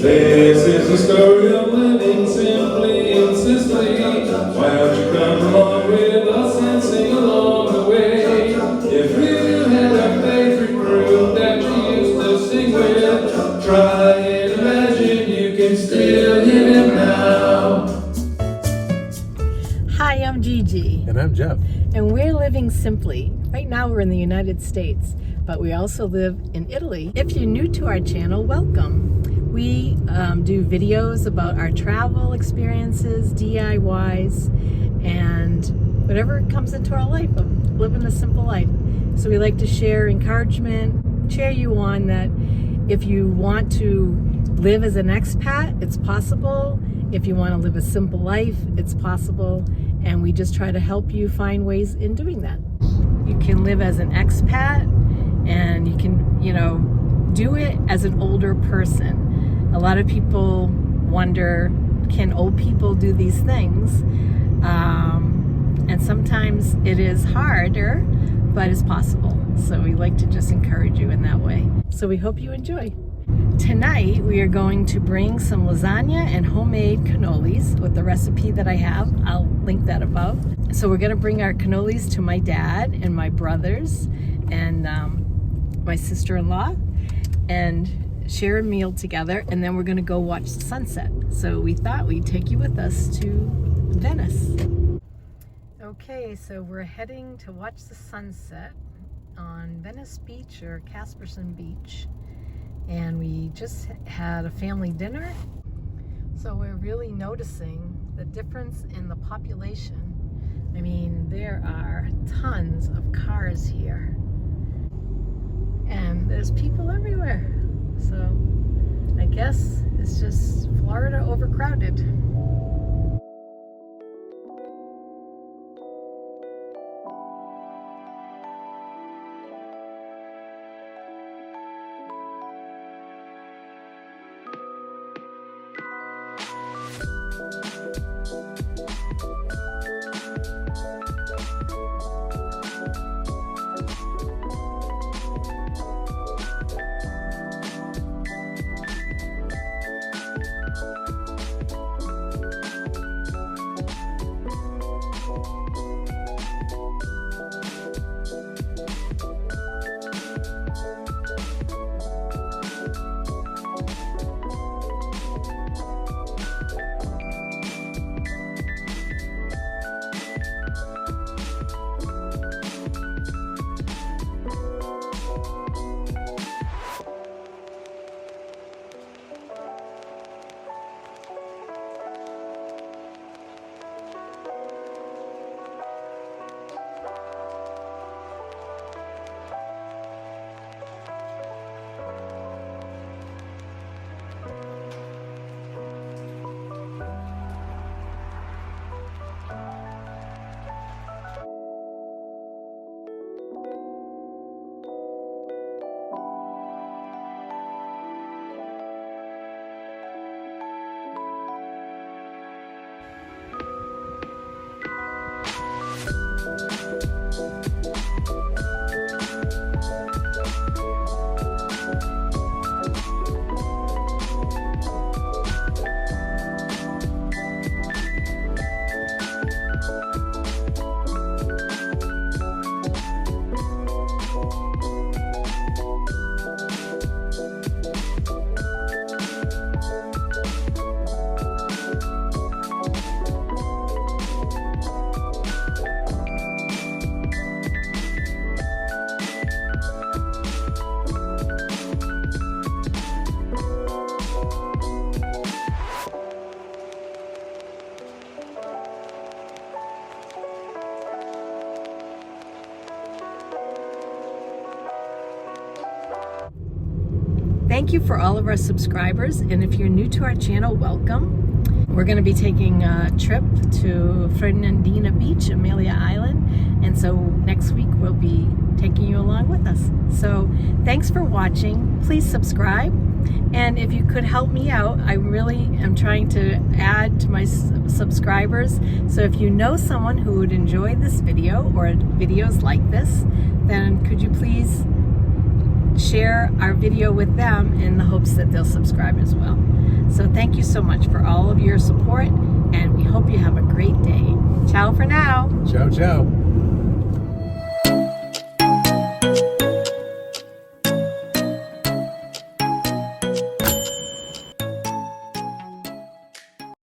This is the story of living simply in Sicily. Why don't you come along with us and sing along the way? If you had a favorite group that you used to sing with, try and imagine you can still hear them now. Hi, I'm Gigi. And I'm Jeff. And we're living simply. Right now we're in the United States, but we also live in Italy. If you're new to our channel, welcome. We do videos about our travel experiences, DIYs, and whatever comes into our life of living a simple life. So we like to share encouragement, cheer you on that if you want to live as an expat, it's possible. If you want to live a simple life, it's possible. And we just try to help you find ways in doing that. You can live as an expat and you can, do it as an older person. A lot of people wonder, can old people do these things? And sometimes it is harder, but it's possible. So we like to just encourage you in that way. So we hope you enjoy. Tonight we are going to bring some lasagna and homemade cannolis with the recipe that I have. I'll link that above. So we're going to bring our cannolis to my dad and my brothers and my sister-in-law and share a meal together, and then we're going to go watch the sunset. So we thought we'd take you with us to Venice. Okay, so we're heading to watch the sunset on Venice Beach or Casperson Beach. And we just had a family dinner. So we're really noticing the difference in the population. I mean, there are tons of cars here. And there's people everywhere. So I guess it's just Florida overcrowded. Thank you for all of our subscribers, and if you're new to our channel, welcome. We're going to be taking a trip to Fernandina Beach, Amelia Island, and so next week we'll be taking you along with us. So thanks for watching. Please subscribe, and if you could help me out, I really am trying to add to my subscribers. So if you know someone who would enjoy this video or videos like this, then could you please share our video with them in the hopes that they'll subscribe as well. So thank you so much for all of your support, and we hope you have a great day. Ciao for now. Ciao, ciao.